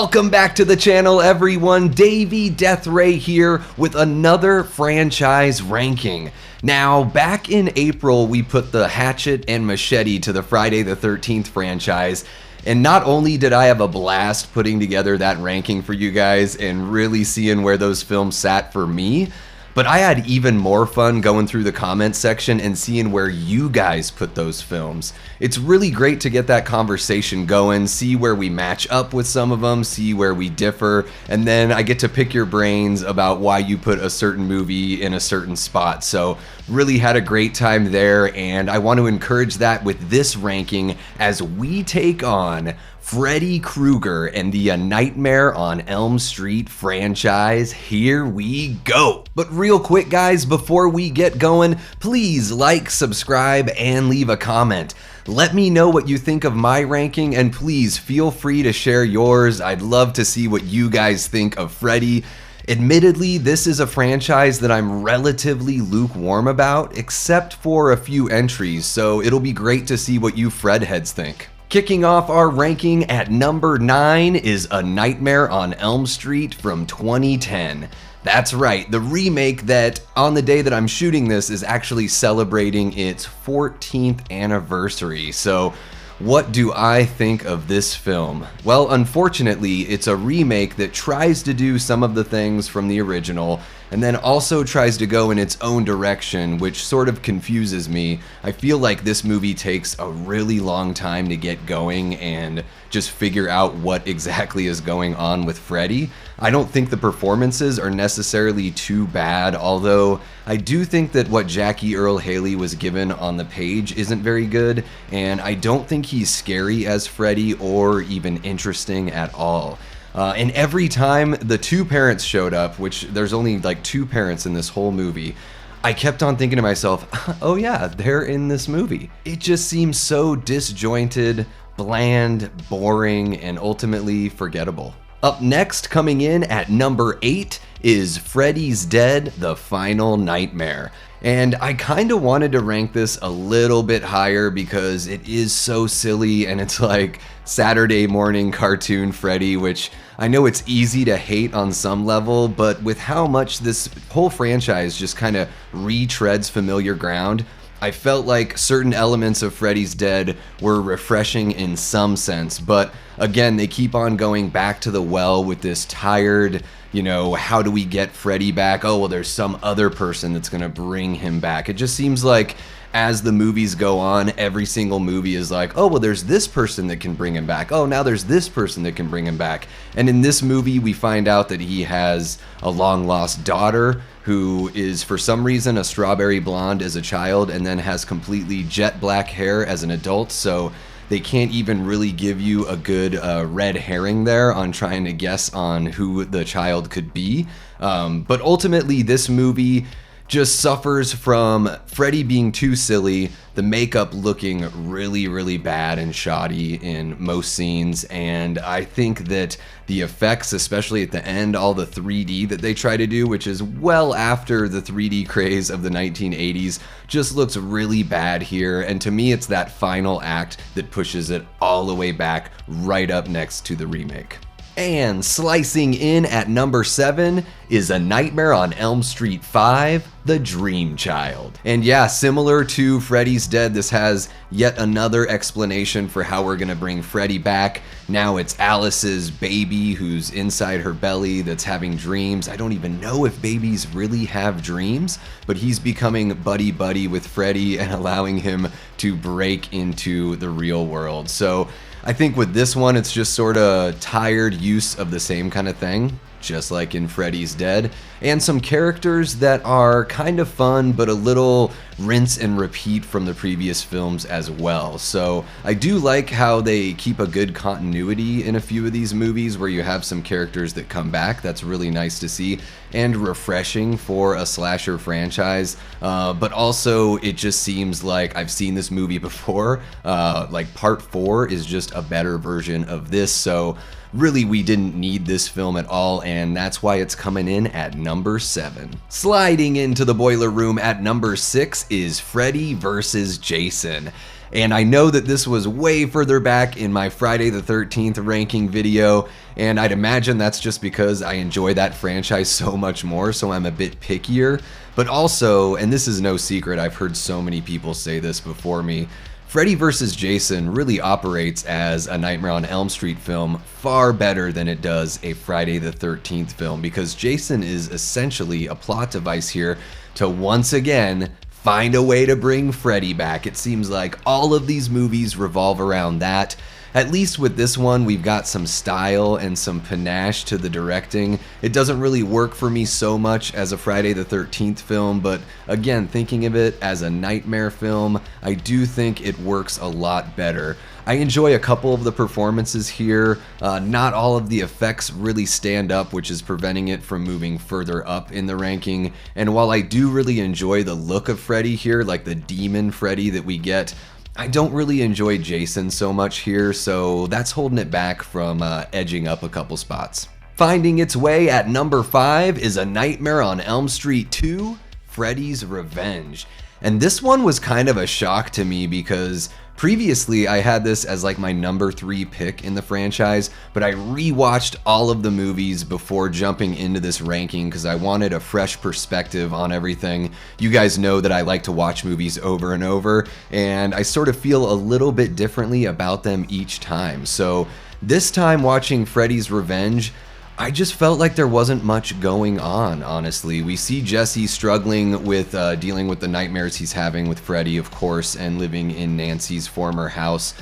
Welcome back to the channel, everyone. Davey Deathray here with another franchise ranking. Now, back in April, we put the Hatchet and Machete to the Friday the 13th franchise. And not only did I have a blast putting together that ranking for you guys and really seeing where those films sat for me, but I had even more fun going through the comments section and seeing where you guys put those films. It's really great to get that conversation going, see where we match up with some of them, see where we differ, and then I get to pick your brains about why you put a certain movie in a certain spot. So really had a great time there, and I want to encourage that with this ranking as we take on Freddy Krueger and the A Nightmare on Elm Street franchise. Here we go. But real quick, guys, before we get going, please like, subscribe, and leave a comment. Let me know what you think of my ranking, and please feel free to share yours. I'd love to see what you guys think of Freddy. Admittedly, this is a franchise that I'm relatively lukewarm about, except for a few entries, so it'll be great to see what you Fredheads think. Kicking off our ranking at number 9 is A Nightmare on Elm Street from 2010. That's right, the remake that, on the day that I'm shooting this, is actually celebrating its 14th anniversary. So, what do I think of this film? Well, unfortunately, it's a remake that tries to do some of the things from the original, and then also tries to go in its own direction, which sort of confuses me. I feel like this movie takes a really long time to get going and just figure out what exactly is going on with Freddy. I don't think the performances are necessarily too bad, although I do think that what Jackie Earle Haley was given on the page isn't very good, and I don't think he's scary as Freddy or even interesting at all. And every time the two parents showed up, which there's only like two parents in this whole movie, I kept on thinking to myself, oh yeah, they're in this movie. It just seems so disjointed, bland, boring, and ultimately forgettable. Up next, coming in at number 8, is Freddy's Dead: The Final Nightmare. And I kind of wanted to rank this a little bit higher because it is so silly and it's like Saturday morning cartoon Freddy, which I know it's easy to hate on some level, but with how much this whole franchise just kind of retreads familiar ground, I felt like certain elements of Freddy's Dead were refreshing in some sense, but again, they keep on going back to the well with this tired, how do we get Freddy back? Oh, well, there's some other person that's gonna bring him back. It just seems like as the movies go on, every single movie is like, oh, well, there's this person that can bring him back. Oh, now there's this person that can bring him back. And in this movie, we find out that he has a long-lost daughter who is, for some reason, a strawberry blonde as a child and then has completely jet black hair as an adult. So they can't even really give you a good red herring there on trying to guess on who the child could be. But ultimately, this movie just suffers from Freddy being too silly, the makeup looking really, really bad and shoddy in most scenes, and I think that the effects, especially at the end, all the 3D that they try to do, which is well after the 3D craze of the 1980s, just looks really bad here, and to me it's that final act that pushes it all the way back right up next to the remake. And slicing in at number 7 is A Nightmare on Elm Street 5, The Dream Child. And yeah, similar to Freddy's Dead, this has yet another explanation for how we're gonna bring Freddy back. Now it's Alice's baby who's inside her belly that's having dreams. I don't even know if babies really have dreams, but he's becoming buddy-buddy with Freddy and allowing him to break into the real world. So I think with this one, it's just sort of tired use of the same kind of thing, just like in Freddy's Dead, and some characters that are kind of fun, but a little rinse and repeat from the previous films as well. So I do like how they keep a good continuity in a few of these movies where you have some characters that come back. That's really nice to see and refreshing for a slasher franchise. But also it just seems like I've seen this movie before. Like part 4 is just a better version of this. So really we didn't need this film at all, and that's why it's coming in at number 7. Sliding into the boiler room at number 6 is Freddy vs. Jason. And I know that this was way further back in my Friday the 13th ranking video, and I'd imagine that's just because I enjoy that franchise so much more, so I'm a bit pickier. But also, and this is no secret, I've heard so many people say this before me, Freddy vs. Jason really operates as a Nightmare on Elm Street film far better than it does a Friday the 13th film, because Jason is essentially a plot device here to once again find a way to bring Freddy back. It seems like all of these movies revolve around that. At least with this one, we've got some style and some panache to the directing. It doesn't really work for me so much as a Friday the 13th film, but again, thinking of it as a nightmare film, I do think it works a lot better. I enjoy a couple of the performances here. Not all of the effects really stand up, which is preventing it from moving further up in the ranking. And while I do really enjoy the look of Freddy here, like the demon Freddy that we get, I don't really enjoy Jason so much here, so that's holding it back from edging up a couple spots. Finding its way at number 5 is A Nightmare on Elm Street 2, Freddy's Revenge. And this one was kind of a shock to me because previously I had this as like my number 3 pick in the franchise, but I rewatched all of the movies before jumping into this ranking because I wanted a fresh perspective on everything. You guys know that I like to watch movies over and over, and I sort of feel a little bit differently about them each time. So this time watching Freddy's Revenge, I just felt like there wasn't much going on, honestly. We see Jesse struggling with dealing with the nightmares he's having with Freddy, of course, and living in Nancy's former house.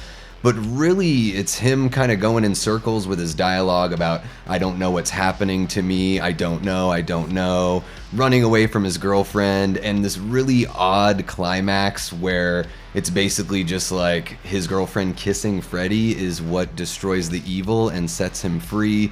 But really, it's him kind of going in circles with his dialogue about, I don't know what's happening to me, I don't know, running away from his girlfriend, and this really odd climax where it's basically just like his girlfriend kissing Freddy is what destroys the evil and sets him free.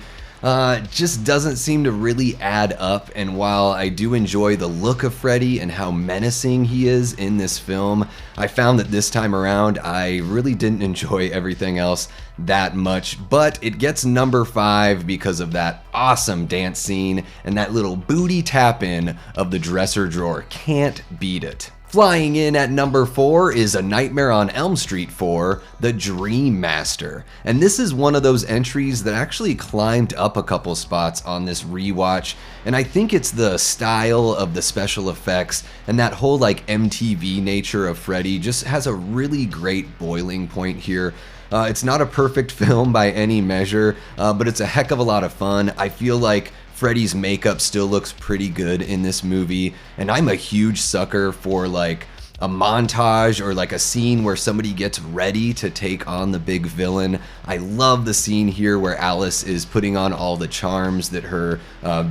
Just doesn't seem to really add up, and while I do enjoy the look of Freddy and how menacing he is in this film, I found that this time around I really didn't enjoy everything else that much, but it gets number 5 because of that awesome dance scene and that little booty tap in of the dresser drawer. Can't beat it. Flying in at number 4 is A Nightmare on Elm Street 4, The Dream Master. And this is one of those entries that actually climbed up a couple spots on this rewatch, and I think it's the style of the special effects and that whole like MTV nature of Freddy just has a really great boiling point here. It's not a perfect film by any measure, but it's a heck of a lot of fun. I feel like Freddy's makeup still looks pretty good in this movie, and I'm a huge sucker for like a montage or like a scene where somebody gets ready to take on the big villain. I love the scene here where Alice is putting on all the charms that her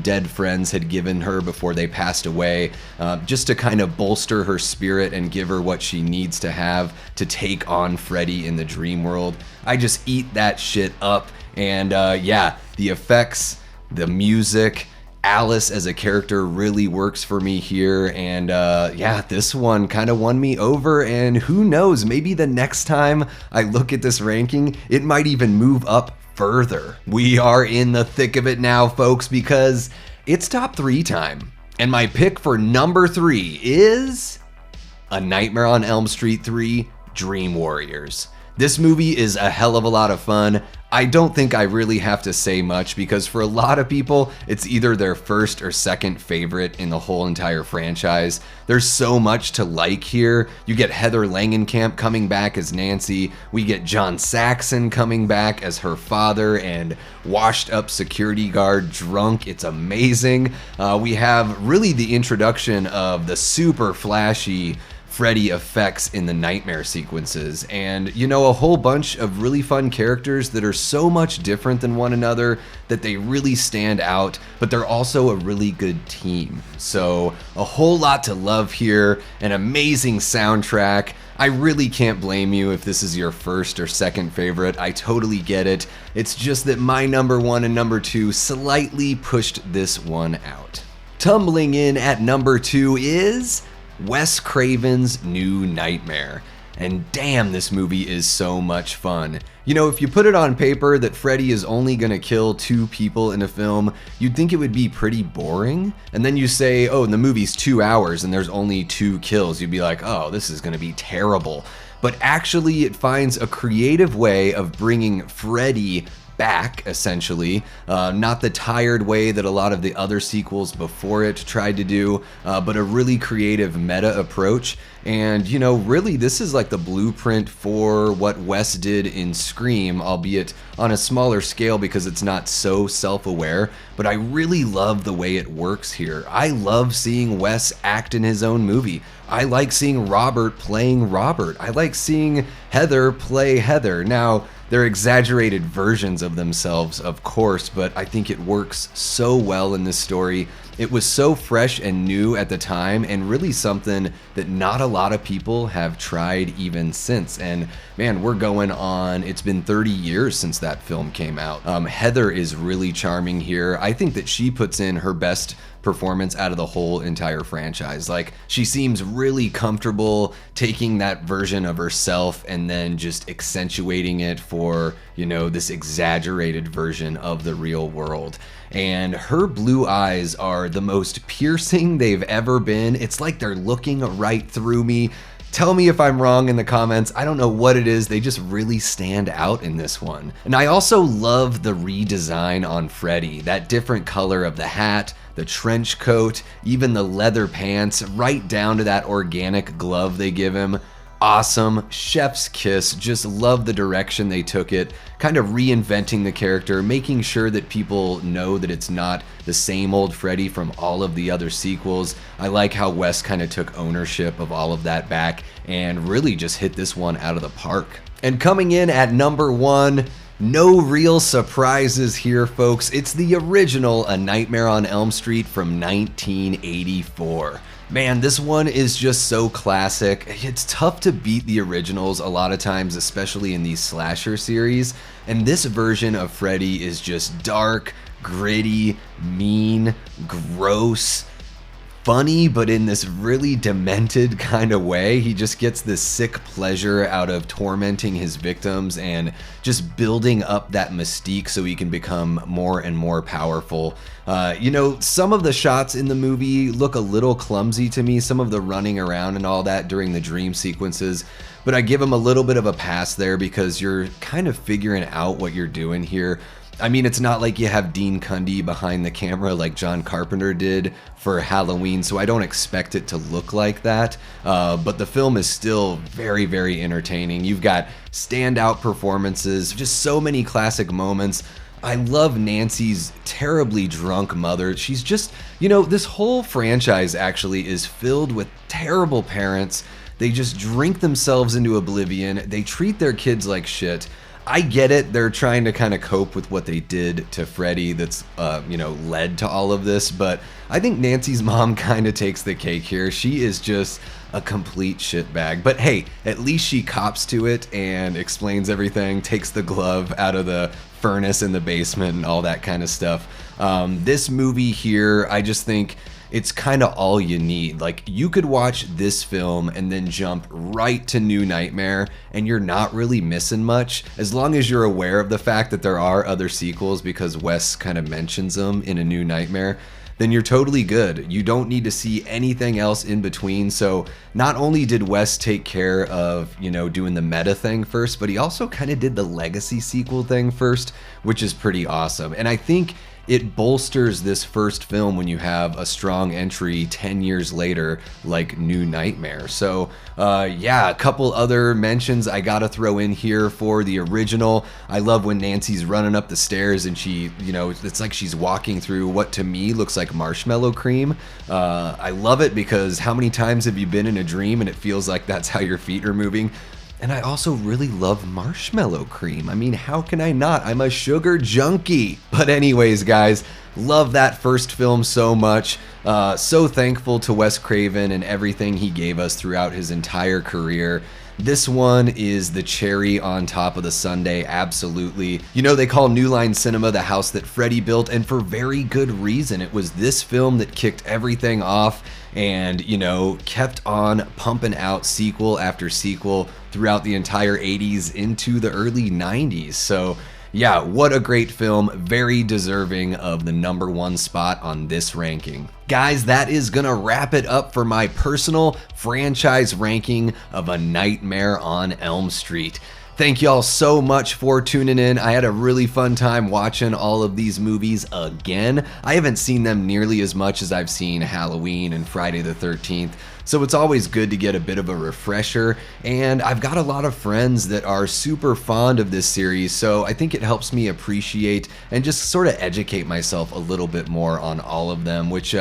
dead friends had given her before they passed away, just to kind of bolster her spirit and give her what she needs to have to take on Freddy in the dream world. I just eat that shit up, and yeah, the effects, the music, Alice as a character really works for me here, and yeah, this one kind of won me over, and who knows, maybe the next time I look at this ranking, it might even move up further. We are in the thick of it now, folks, because it's top 3 time, and my pick for number 3 is A Nightmare on Elm Street 3, Dream Warriors. This movie is a hell of a lot of fun. I don't think I really have to say much because for a lot of people, it's either their first or second favorite in the whole entire franchise. There's so much to like here. You get Heather Langenkamp coming back as Nancy. We get John Saxon coming back as her father and washed up security guard drunk. It's amazing. We have really the introduction of the super flashy Freddy effects in the nightmare sequences, and you know, a whole bunch of really fun characters that are so much different than one another that they really stand out, but they're also a really good team. So a whole lot to love here, an amazing soundtrack. I really can't blame you if this is your first or second favorite. I totally get it. It's just that my number 1 and number 2 slightly pushed this one out. Tumbling in at number 2 is Wes Craven's New Nightmare. and damn, this movie is so much fun. You know, if you put it on paper that Freddy is only gonna kill 2 people in a film, you'd think it would be pretty boring. And then you say, oh, and the movie's 2 hours and there's only 2 kills. You'd be like, oh, this is gonna be terrible. But actually, it finds a creative way of bringing Freddy back, essentially. Not the tired way that a lot of the other sequels before it tried to do, but a really creative meta approach. And, you know, really, this is like the blueprint for what Wes did in Scream, albeit on a smaller scale because it's not so self-aware. But I really love the way it works here. I love seeing Wes act in his own movie. I like seeing Robert playing Robert. I like seeing Heather play Heather. Now, they're exaggerated versions of themselves, of course, but I think it works so well in this story. It was so fresh and new at the time, and really something that not a lot of people have tried even since. And man, we're going on, it's been 30 years since that film came out. Heather is really charming here. I think that she puts in her best performance out of the whole entire franchise. Like, she seems really comfortable taking that version of herself and then just accentuating it for, you know, this exaggerated version of the real world. And her blue eyes are the most piercing they've ever been. It's like they're looking right through me. Tell me if I'm wrong in the comments. I don't know what it is. They just really stand out in this one. And I also love the redesign on Freddy. That different color of the hat, the trench coat, even the leather pants, right down to that organic glove they give him. Awesome, chef's kiss. Just love the direction they took it, kind of reinventing the character, making sure that people know that it's not the same old Freddy from all of the other sequels. I like how Wes kind of took ownership of all of that back and really just hit this one out of the park. And coming in at number 1, no real surprises here, folks. It's the original A Nightmare on Elm Street from 1984. Man, this one is just so classic. It's tough to beat the originals a lot of times, especially in these slasher series. And this version of Freddy is just dark, gritty, mean, gross, funny, but in this really demented kind of way. He just gets this sick pleasure out of tormenting his victims and just building up that mystique so he can become more and more powerful. You know, some of the shots in the movie look a little clumsy to me, some of the running around and all that during the dream sequences, but I give him a little bit of a pass there because you're kind of figuring out what you're doing here. I mean, it's not like you have Dean Cundey behind the camera like John Carpenter did for Halloween, so I don't expect it to look like that. But the film is still very, very entertaining. You've got standout performances, just so many classic moments. I love Nancy's terribly drunk mother. She's just, you know, this whole franchise actually is filled with terrible parents. They just drink themselves into oblivion. They treat their kids like shit. I get it, they're trying to kind of cope with what they did to Freddy that's, you know, led to all of this, but I think Nancy's mom kind of takes the cake here. She is just a complete shitbag. But hey, at least she cops to it and explains everything, takes the glove out of the furnace in the basement and all that kind of stuff. This movie here, I just think it's kind of all you need. Like, you could watch this film and then jump right to New Nightmare and you're not really missing much, as long as you're aware of the fact that there are other sequels because Wes kind of mentions them in A New Nightmare. Then you're totally good. You don't need to see anything else in between. So not only did Wes take care of, you know, doing the meta thing first, but he also kind of did the legacy sequel thing first, which is pretty awesome. And I think it bolsters this first film when you have a strong entry 10 years later like New Nightmare. So yeah, a couple other mentions I gotta throw in here for the original. I love when Nancy's running up the stairs and she, you know, it's like she's walking through what to me looks like marshmallow cream. I love it because how many times have you been in a dream and it feels like that's how your feet are moving? And I also really love marshmallow cream. I mean, how can I not? I'm a sugar junkie. But anyways, guys, love that first film so much. So thankful to Wes Craven and everything he gave us throughout his entire career. This one is the cherry on top of the sundae, absolutely. You know, they call New Line Cinema the house that Freddy built, and for very good reason. It was this film that kicked everything off and, you know, kept on pumping out sequel after sequel throughout the entire 80s into the early 90s. So yeah, what a great film. Very deserving of the #1 spot on this ranking. Guys, that is gonna wrap it up for my personal franchise ranking of A Nightmare on Elm Street. Thank y'all so much for tuning in. I had a really fun time watching all of these movies again. I haven't seen them nearly as much as I've seen Halloween and Friday the 13th. So it's always good to get a bit of a refresher, and I've got a lot of friends that are super fond of this series, so I think it helps me appreciate and just sort of educate myself a little bit more on all of them, which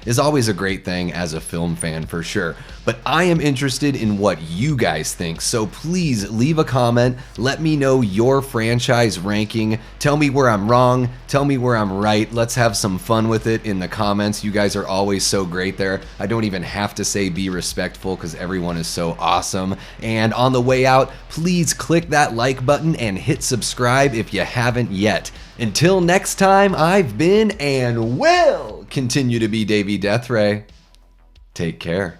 is always a great thing as a film fan for sure. But I am interested in what you guys think, so please leave a comment, let me know your franchise ranking, tell me where I'm wrong, tell me where I'm right, let's have some fun with it in the comments. You guys are always so great there. I don't even have to say be respectful because everyone is so awesome. And on the way out, please click that like button and hit subscribe if you haven't yet. Until next time, I've been and will continue to be Davey Deathray. Take care.